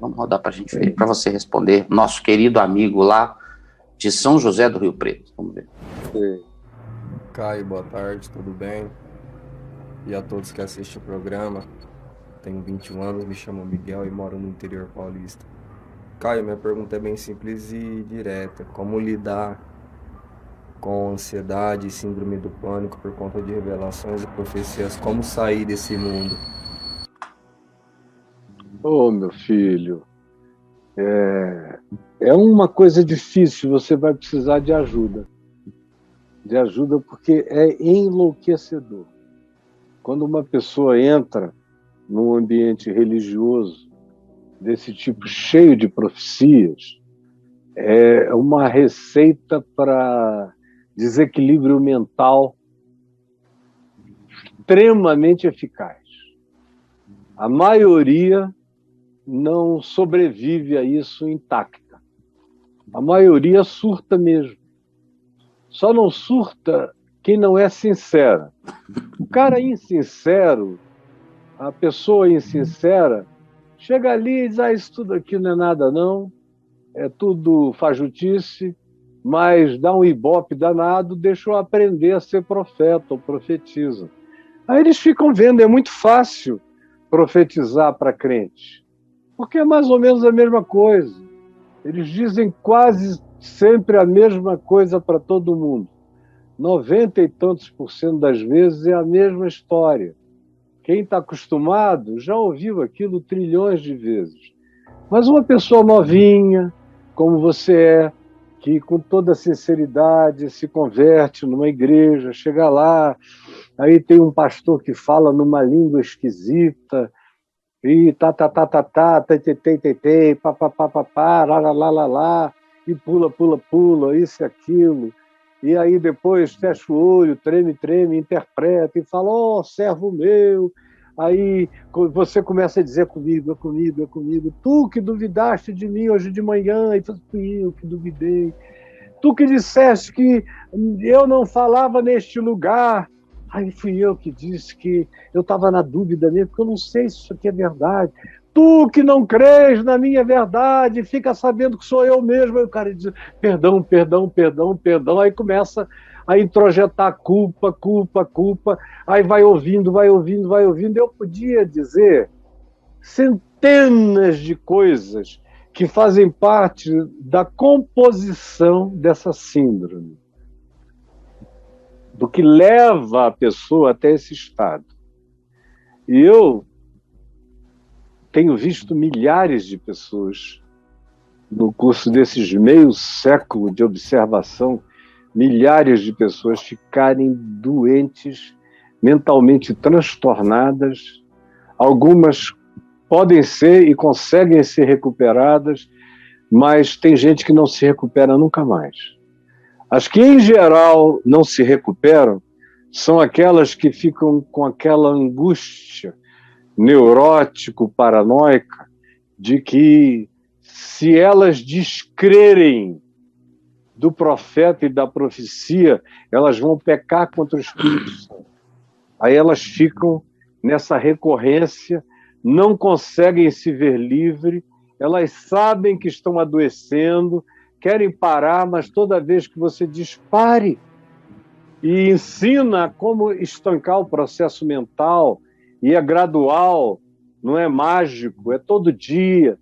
Vamos rodar para a gente ver, para você responder. Nosso querido amigo lá de São José do Rio Preto. Vamos ver. Caio, boa tarde, tudo bem? E a todos que assistem o programa. Tenho 21 anos, me chamo Miguel e moro no interior paulista. Caio, minha pergunta é bem simples e direta. Como lidar com ansiedade e síndrome do pânico por conta de revelações e profecias? Como sair desse mundo? Ô, meu filho, é uma coisa difícil, você vai precisar de ajuda. De ajuda porque é enlouquecedor. Quando uma pessoa entra num ambiente religioso desse tipo, cheio de profecias, é uma receita para desequilíbrio mental extremamente eficaz. A maioria não sobrevive a isso intacta. A maioria surta mesmo. Só não surta quem não é sincera. O cara insincero, a pessoa insincera, chega ali e diz, isso tudo aqui não é nada não, é tudo fajutice, mas dá um ibope danado, deixa eu aprender a ser profeta ou profetiza. Aí eles ficam vendo, é muito fácil profetizar para crente, porque é mais ou menos a mesma coisa. Eles dizem quase sempre a mesma coisa para todo mundo. 90 e tantos % das vezes é a mesma história. Quem está acostumado já ouviu aquilo trilhões de vezes. Mas uma pessoa novinha, como você é, que com toda sinceridade se converte numa igreja, chega lá, aí tem um pastor que fala numa língua esquisita, e papapá, lá, e pula, isso e aquilo. E aí depois fecha o olho, treme, interpreta e fala, servo meu. Aí você começa a dizer comigo, tu que duvidaste de mim hoje de manhã, e fui eu que duvidei. Tu que disseste que eu não falava neste lugar, aí fui eu que disse que eu estava na dúvida mesmo, porque eu não sei se isso aqui é verdade. Tu que não crês na minha verdade, fica sabendo que sou eu mesmo. Aí o cara diz, perdão. Aí começa a introjetar culpa. Aí vai ouvindo. Eu podia dizer centenas de coisas que fazem parte da composição dessa síndrome, do que leva a pessoa até esse estado. E eu tenho visto milhares de pessoas no curso desses meio século de observação, milhares de pessoas ficarem doentes, mentalmente transtornadas. Algumas podem ser e conseguem ser recuperadas, mas tem gente que não se recupera nunca mais. As que, em geral, não se recuperam são aquelas que ficam com aquela angústia neurótico-paranoica de que, se elas descrerem do profeta e da profecia, elas vão pecar contra o Espírito Santo. Aí elas ficam nessa recorrência, não conseguem se ver livre, elas sabem que estão adoecendo, querem parar, mas toda vez que você diz pare e ensina como estancar o processo mental, e é gradual, não é mágico, é todo dia,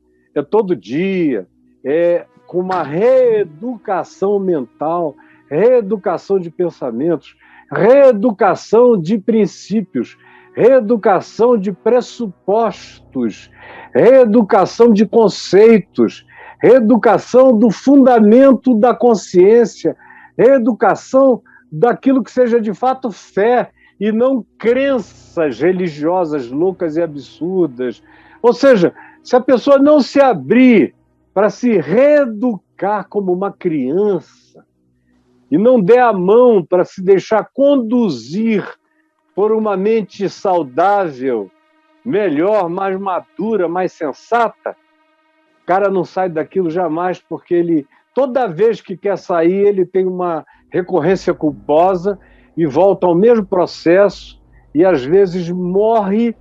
é com uma reeducação mental, reeducação de pensamentos, reeducação de princípios, reeducação de pressupostos, reeducação de conceitos, reeducação do fundamento da consciência, reeducação daquilo que seja de fato fé e não crenças religiosas loucas e absurdas. Ou seja, se a pessoa não se abrir para se reeducar como uma criança e não der a mão para se deixar conduzir por uma mente saudável, melhor, mais madura, mais sensata, o cara não sai daquilo jamais, porque ele, toda vez que quer sair, ele tem uma recorrência culposa e volta ao mesmo processo e, às vezes, morre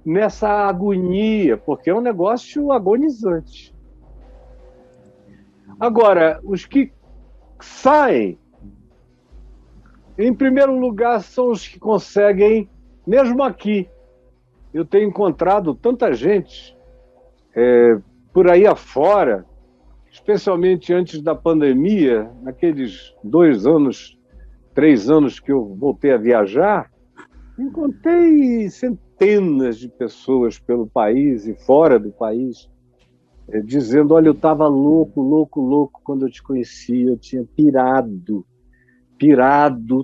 nessa agonia, porque é um negócio agonizante. Agora, os que saem, em primeiro lugar, são os que conseguem, mesmo aqui. Eu tenho encontrado tanta gente por aí afora, especialmente antes da pandemia, naqueles 2 anos, 3 anos que eu voltei a viajar, encontrei centenas de pessoas pelo país e fora do país, dizendo, olha, eu estava louco, louco, louco quando eu te conheci, eu tinha pirado,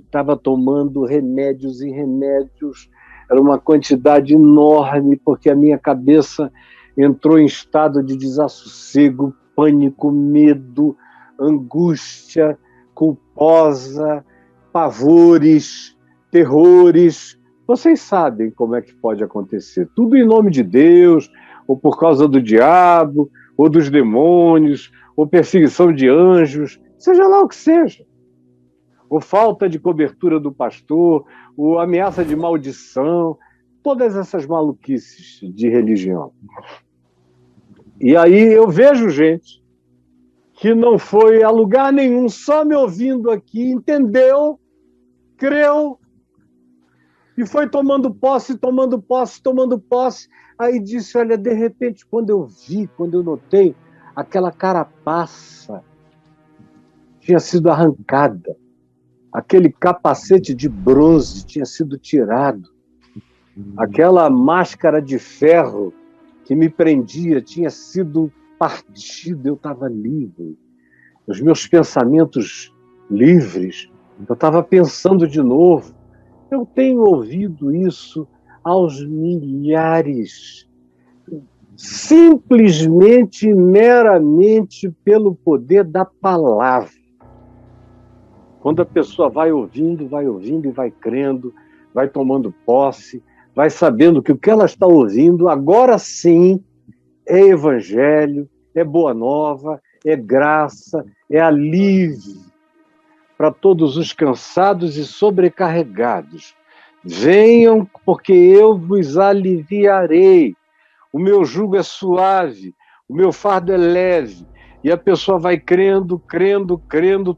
estava tomando remédios e remédios, era uma quantidade enorme, porque a minha cabeça entrou em estado de desassossego, pânico, medo, angústia, culposa, pavores, terrores. Vocês sabem como é que pode acontecer. Tudo em nome de Deus, ou por causa do diabo, ou dos demônios, ou perseguição de anjos, seja lá o que seja. Ou falta de cobertura do pastor, ou ameaça de maldição, todas essas maluquices de religião. E aí eu vejo gente que não foi a lugar nenhum, só me ouvindo aqui, entendeu, creu, e foi tomando posse, aí disse, olha, de repente, quando eu notei, aquela carapaça tinha sido arrancada, aquele capacete de bronze tinha sido tirado, aquela máscara de ferro que me prendia tinha sido partida, eu estava livre, os meus pensamentos livres, eu estava pensando de novo. Eu tenho ouvido isso aos milhares, simplesmente, meramente pelo poder da palavra. Quando a pessoa vai ouvindo e vai crendo, vai tomando posse, vai sabendo que o que ela está ouvindo, agora sim, é evangelho, é boa nova, é graça, é alívio para todos os cansados e sobrecarregados. Venham, porque eu vos aliviarei. O meu jugo é suave, o meu fardo é leve. E a pessoa vai crendo,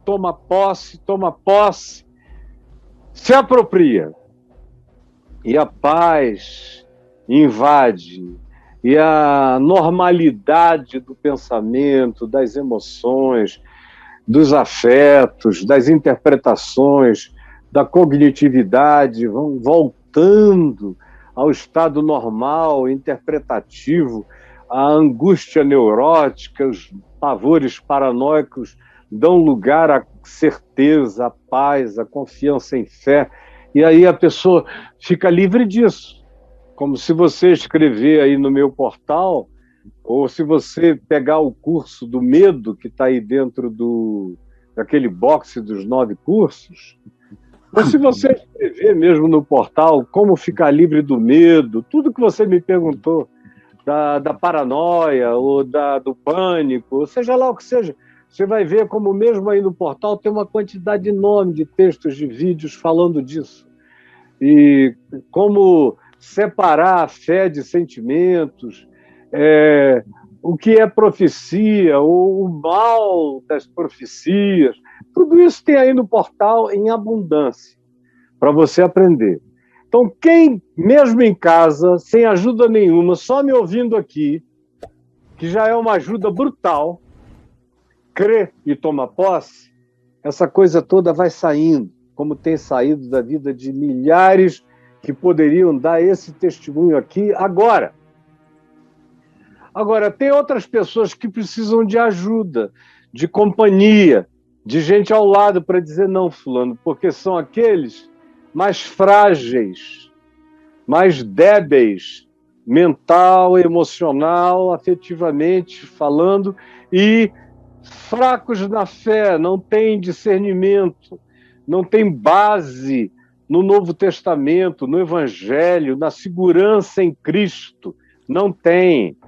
toma posse, se apropria. E a paz invade, e a normalidade do pensamento, das emoções, dos afetos, das interpretações, da cognitividade, vão voltando ao estado normal, interpretativo, a angústia neurótica, os pavores paranoicos dão lugar à certeza, à paz, à confiança em fé, e aí a pessoa fica livre disso. Como se você escrever aí no meu portal, ou se você pegar o curso do medo que está aí dentro daquele box dos 9 cursos, ou se você escrever mesmo no portal como ficar livre do medo, tudo que você me perguntou, da paranoia ou do pânico, ou seja lá o que seja, você vai ver como mesmo aí no portal tem uma quantidade enorme de textos, de vídeos falando disso. E como separar a fé de sentimentos, o que é profecia, o mal das profecias, tudo isso tem aí no portal em abundância, para você aprender. Então, quem, mesmo em casa, sem ajuda nenhuma, só me ouvindo aqui, que já é uma ajuda brutal, crê e toma posse, essa coisa toda vai saindo, como tem saído da vida de milhares que poderiam dar esse testemunho aqui agora. Agora, tem outras pessoas que precisam de ajuda, de companhia, de gente ao lado para dizer não, fulano, porque são aqueles mais frágeis, mais débeis, mental, emocional, afetivamente falando, e fracos na fé, não têm discernimento, não têm base no Novo Testamento, no Evangelho, na segurança em Cristo, não têm.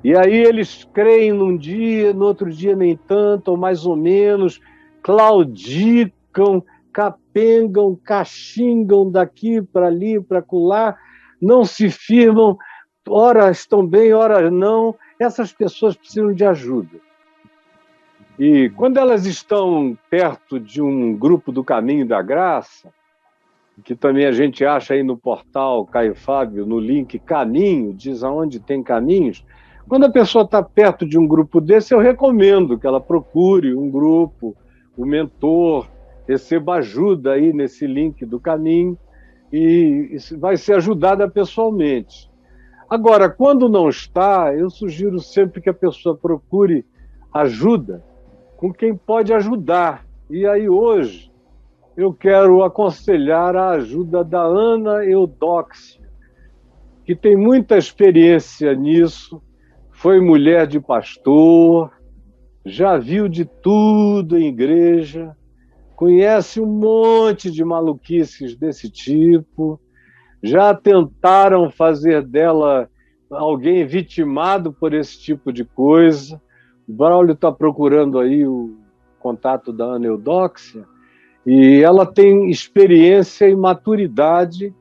E aí eles creem num dia, no outro dia nem tanto, ou mais ou menos, claudicam, capengam, caxingam daqui para ali, para acolá, não se firmam, ora estão bem, ora não. Essas pessoas precisam de ajuda. E quando elas estão perto de um grupo do Caminho da Graça, que também a gente acha aí no portal Caio Fábio, no link Caminho, diz aonde tem caminhos. Quando a pessoa está perto de um grupo desse, eu recomendo que ela procure um grupo, o mentor, receba ajuda aí nesse link do Caminho e vai ser ajudada pessoalmente. Agora, quando não está, eu sugiro sempre que a pessoa procure ajuda com quem pode ajudar. E aí hoje eu quero aconselhar a ajuda da Ana Eudóxia, que tem muita experiência nisso, foi mulher de pastor, já viu de tudo em igreja, conhece um monte de maluquices desse tipo, já tentaram fazer dela alguém vitimado por esse tipo de coisa. O Braulio está procurando aí o contato da Ana Eudóxia, e ela tem experiência e maturidade,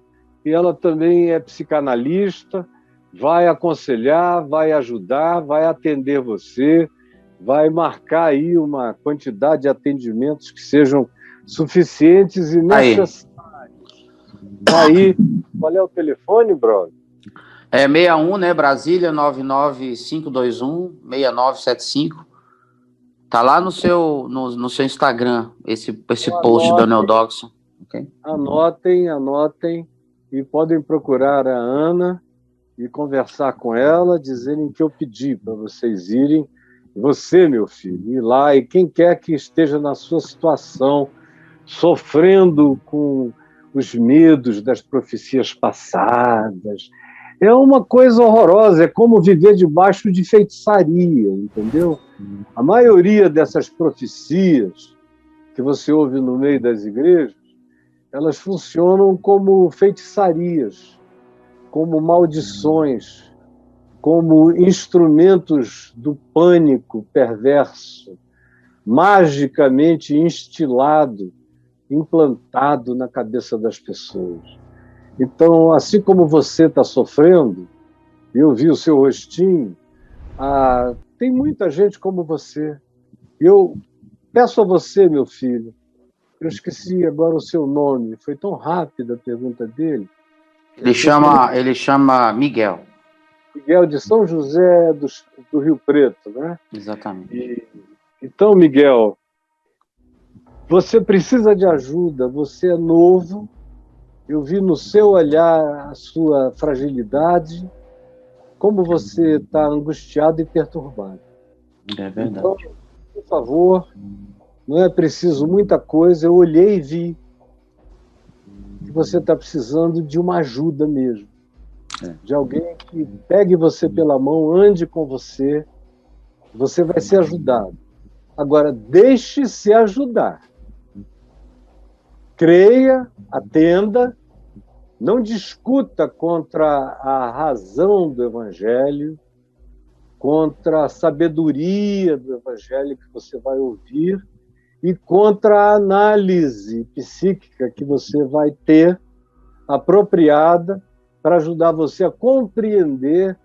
e ela também é psicanalista, vai aconselhar, vai ajudar, vai atender você, vai marcar aí uma quantidade de atendimentos que sejam suficientes e necessários. Aí, qual é o telefone, brother? É 61, né? Brasília, 99521-6975. Tá lá no seu Instagram, esse post da Ana Eudóxia. Okay? Anotem e podem procurar a Ana e conversar com ela, dizerem que eu pedi para vocês irem. Você, meu filho, ir lá, e quem quer que esteja na sua situação, sofrendo com os medos das profecias passadas. É uma coisa horrorosa, é como viver debaixo de feitiçaria, entendeu? A maioria dessas profecias que você ouve no meio das igrejas, elas funcionam como feitiçarias, como maldições, como instrumentos do pânico perverso, magicamente instilado, implantado na cabeça das pessoas. Então, assim como você está sofrendo, eu vi o seu rostinho, tem muita gente como você. Eu peço a você, meu filho, eu esqueci agora o seu nome, foi tão rápida a pergunta dele. Ele chama Miguel. Miguel de São José do Rio Preto, né? Exatamente. Então, Miguel, você precisa de ajuda, você é novo, eu vi no seu olhar a sua fragilidade, como você está angustiado e perturbado. É verdade. Então, por favor, não é preciso muita coisa, eu olhei e vi que você está precisando de uma ajuda mesmo. De alguém que pegue você pela mão, ande com você, você vai ser ajudado. Agora, deixe-se ajudar. Creia, atenda, não discuta contra a razão do Evangelho, contra a sabedoria do Evangelho que você vai ouvir e contra a análise psíquica que você vai ter apropriada para ajudar você a compreender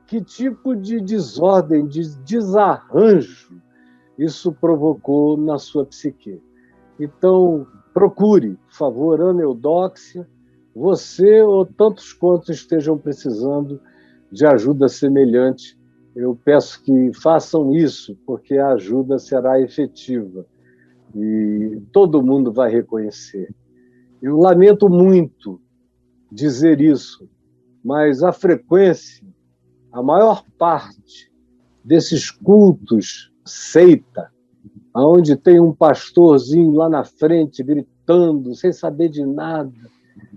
que tipo de desordem, de desarranjo isso provocou na sua psique. Então, procure, por favor, Ana Eudóxia, você ou tantos quantos estejam precisando de ajuda semelhante. Eu peço que façam isso, porque a ajuda será efetiva e todo mundo vai reconhecer. Eu lamento muito dizer isso, mas a frequência, a maior parte desses cultos seita, onde tem um pastorzinho lá na frente gritando, sem saber de nada.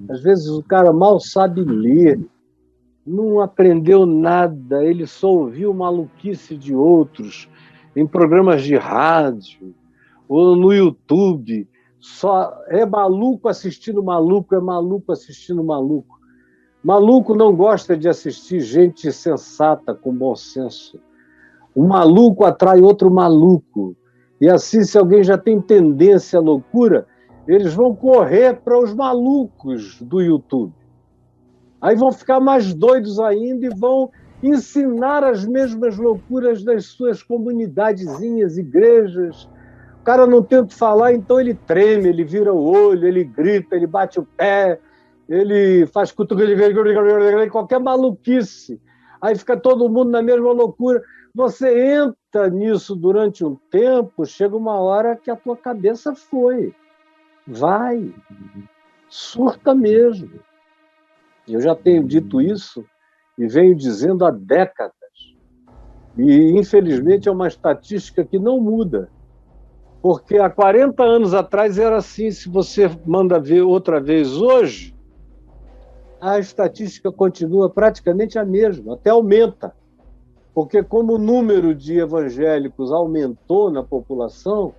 Às vezes o cara mal sabe ler, não aprendeu nada, ele só ouviu maluquice de outros em programas de rádio ou no YouTube. Só é maluco assistindo maluco, é maluco assistindo maluco. Maluco não gosta de assistir gente sensata, com bom senso. Um maluco atrai outro maluco. E assim, se alguém já tem tendência à loucura, eles vão correr para os malucos do YouTube. Aí vão ficar mais doidos ainda e vão ensinar as mesmas loucuras das suas comunidadezinhas, igrejas. O cara não tenta falar, então ele treme, ele vira o olho, ele grita, ele bate o pé, ele faz qualquer maluquice. Aí fica todo mundo na mesma loucura. Você entra nisso durante um tempo, chega uma hora que a tua cabeça foi. Vai. Surta mesmo. Eu já tenho dito isso e venho dizendo há décadas. E, infelizmente, é uma estatística que não muda. Porque há 40 anos atrás era assim, se você manda ver outra vez hoje, a estatística continua praticamente a mesma, até aumenta. Porque como o número de evangélicos aumentou na população,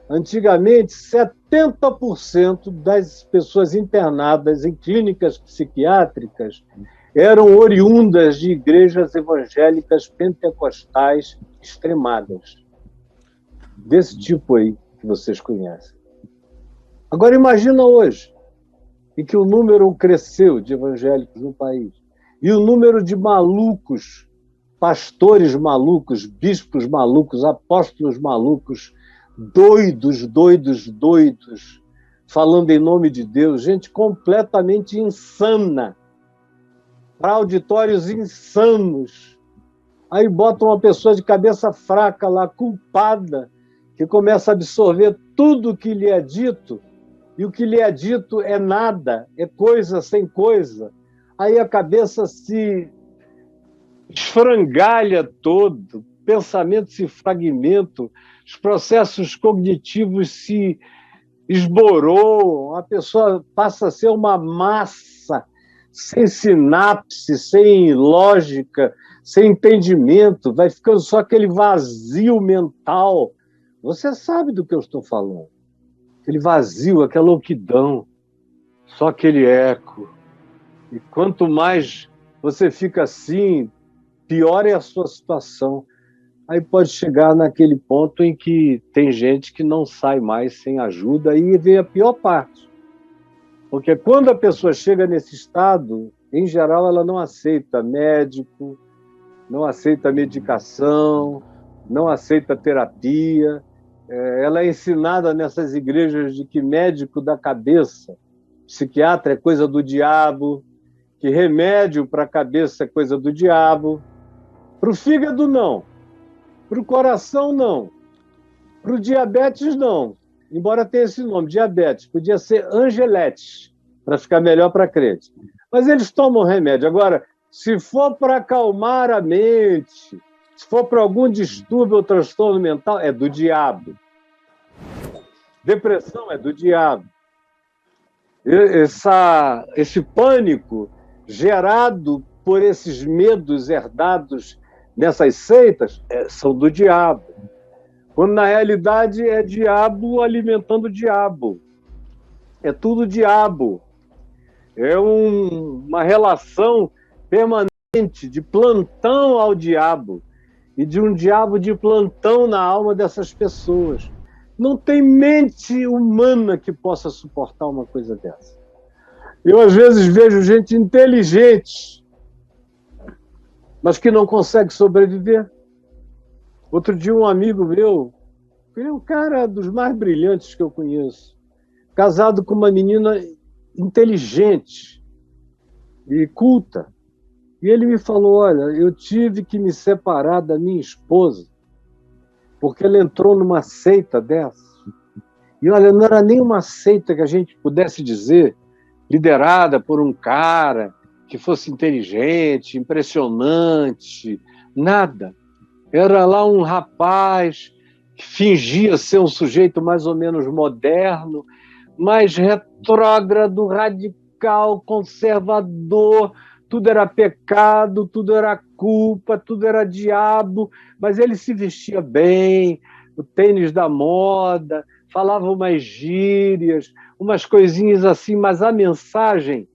antigamente 70% das pessoas internadas em clínicas psiquiátricas eram oriundas de igrejas evangélicas pentecostais extremadas. Desse tipo aí que vocês conhecem. Agora imagina hoje, em que o número cresceu de evangélicos no país, e o número de malucos, pastores malucos, bispos malucos, apóstolos malucos, doidos, falando em nome de Deus, gente completamente insana, para auditórios insanos. Aí botam uma pessoa de cabeça fraca lá, culpada, que começa a absorver tudo o que lhe é dito, e o que lhe é dito é nada, é coisa sem coisa. Aí a cabeça se esfrangalha todo, pensamentos se fragmentam, os processos cognitivos se esboroam, a pessoa passa a ser uma massa sem sinapse, sem lógica, sem entendimento, vai ficando só aquele vazio mental. Você sabe do que eu estou falando. Aquele vazio, aquela louquidão, só aquele eco. E quanto mais você fica assim, pior é a sua situação. Aí pode chegar naquele ponto em que tem gente que não sai mais sem ajuda e vem a pior parte. Porque quando a pessoa chega nesse estado, em geral, ela não aceita médico, não aceita medicação, não aceita terapia. Ela é ensinada nessas igrejas de que médico da cabeça, psiquiatra é coisa do diabo, que remédio para a cabeça é coisa do diabo. Para o fígado, não. Para o coração, não. Para o diabetes, não. Embora tenha esse nome, diabetes. Podia ser Angelete, para ficar melhor para crente. Mas eles tomam remédio. Agora, se for para acalmar a mente, se for para algum distúrbio ou transtorno mental, é do diabo. Depressão é do diabo. Esse pânico gerado por esses medos herdados nessas seitas são do diabo. Quando, na realidade, é diabo alimentando o diabo. É tudo diabo. É uma relação permanente de plantão ao diabo e de um diabo de plantão na alma dessas pessoas. Não tem mente humana que possa suportar uma coisa dessa. Eu, às vezes, vejo gente inteligente, mas que não consegue sobreviver. Outro dia, um amigo meu, ele é um cara dos mais brilhantes que eu conheço, casado com uma menina inteligente e culta. E ele me falou, olha, eu tive que me separar da minha esposa porque ela entrou numa seita dessa. E olha, não era nem uma seita que a gente pudesse dizer liderada por um cara que fosse inteligente, impressionante, nada. Era lá um rapaz que fingia ser um sujeito mais ou menos moderno, mais retrógrado, radical, conservador, tudo era pecado, tudo era culpa, tudo era diabo, mas ele se vestia bem, o tênis da moda, falava umas gírias, umas coisinhas assim, mas a mensagem...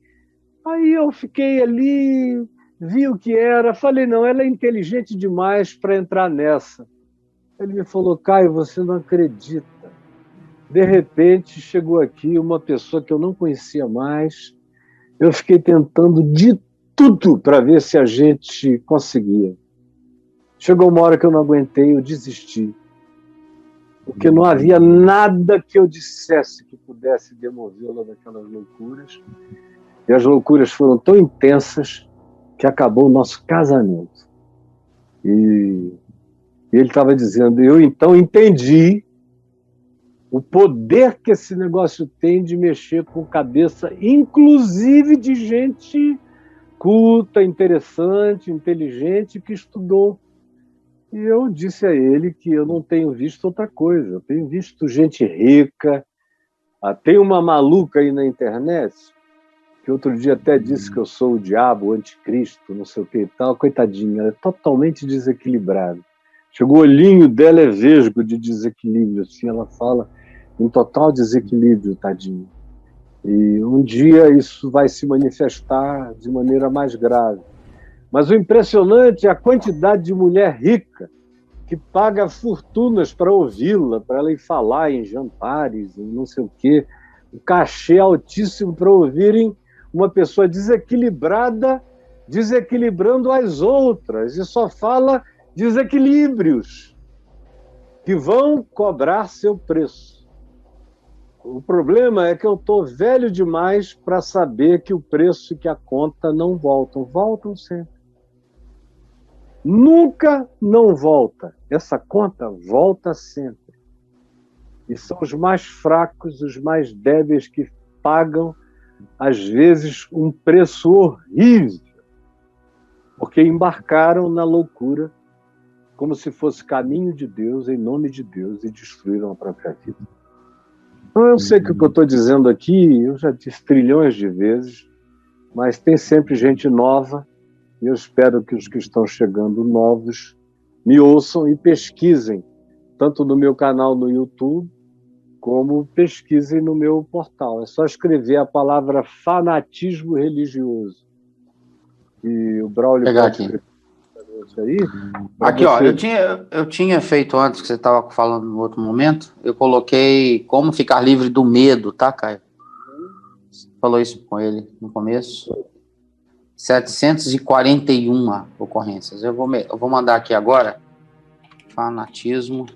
Aí eu fiquei ali, vi o que era, falei, não, ela é inteligente demais para entrar nessa. Ele me falou, Caio, você não acredita. De repente chegou aqui uma pessoa que eu não conhecia mais, eu fiquei tentando de tudo para ver se a gente conseguia. Chegou uma hora que eu não aguentei, eu desisti. Porque não havia nada que eu dissesse que pudesse demovê-la daquelas loucuras. E as loucuras foram tão intensas que acabou o nosso casamento. E ele estava dizendo, eu então entendi o poder que esse negócio tem de mexer com cabeça, inclusive de gente culta, interessante, inteligente, que estudou. E eu disse a ele que eu não tenho visto outra coisa. Eu tenho visto gente rica. Tem uma maluca aí na internet, que outro dia até disse que eu sou o diabo, o anticristo, não sei o que e tal. Coitadinha, ela é totalmente desequilibrada. Chegou o olhinho dela é vesgo de desequilíbrio, assim, ela fala em total desequilíbrio, tadinha. E um dia isso vai se manifestar de maneira mais grave. Mas o impressionante é a quantidade de mulher rica que paga fortunas para ouvi-la, para ela ir falar em jantares, em não sei o quê. Um cachê altíssimo para ouvirem uma pessoa desequilibrada, desequilibrando as outras, e só fala desequilíbrios que vão cobrar seu preço. O problema é que eu estou velho demais para saber que o preço e que a conta não voltam. Voltam sempre. Nunca não volta. Essa conta volta sempre. E são os mais fracos, os mais débeis que pagam, às vezes, um preço horrível, porque embarcaram na loucura como se fosse caminho de Deus, em nome de Deus, e destruíram a própria vida. Então, eu sei que o que eu estou dizendo aqui, eu já disse trilhões de vezes, mas tem sempre gente nova, e eu espero que os que estão chegando novos me ouçam e pesquisem, tanto no meu canal no YouTube, como pesquisem no meu portal. É só escrever a palavra fanatismo religioso. E o Braulio pegar pode aqui. Isso aí. Aqui, ó, eu tinha feito antes, que você estava falando no outro momento, eu coloquei como ficar livre do medo, tá, Caio? Você falou isso com ele no começo. 741 ocorrências. Eu vou mandar aqui agora. Fanatismo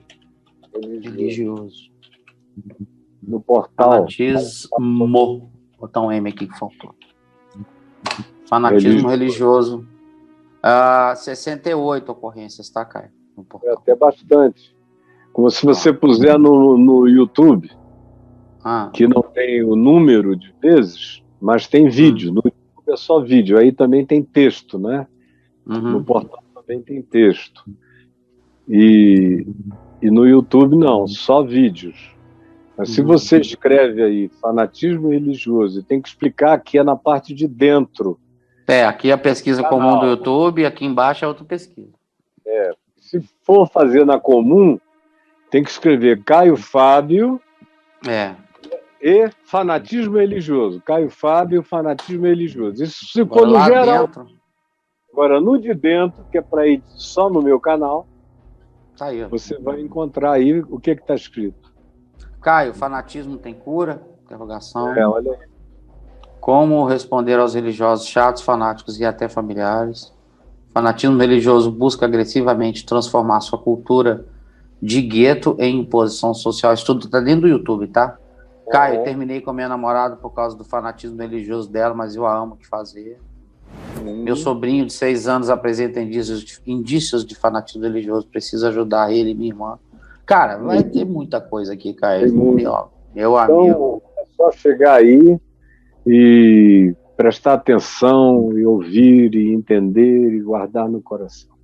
religioso. No portal. Fanatismo. Vou botar um M aqui que faltou. Fanatismo religioso. 68 ocorrências, tá, Caio? No portal. É até bastante. Como se você puser no YouTube, que não tem o número de vezes, mas tem vídeo. No YouTube é só vídeo. Aí também tem texto, né? No portal também tem texto. E no YouTube não, só vídeos. Mas se você escreve aí fanatismo religioso, tem que explicar que é na parte de dentro. Aqui a pesquisa comum do YouTube, aqui embaixo é outra pesquisa. Se for fazer na comum, tem que escrever Caio Fábio e fanatismo religioso. Caio Fábio, fanatismo religioso. Isso se for no geral. Dentro. Agora, no de dentro, que é para ir só no meu canal, tá aí, você vai encontrar aí o que está escrito. Caio, fanatismo tem cura? Interrogação. Olha aí. Como responder aos religiosos chatos, fanáticos e até familiares? Fanatismo religioso busca agressivamente transformar sua cultura de gueto em imposição social. Isso tudo tá dentro do YouTube, tá? Caio, terminei com a minha namorada por causa do fanatismo religioso dela, mas eu a amo o que fazer. Meu sobrinho de 6 anos apresenta indícios de fanatismo religioso. Preciso ajudar ele e minha irmã. Cara, vai ter muita coisa aqui, Caio. Meu amigo. Então, é só chegar aí e prestar atenção, e ouvir, e entender, e guardar no coração.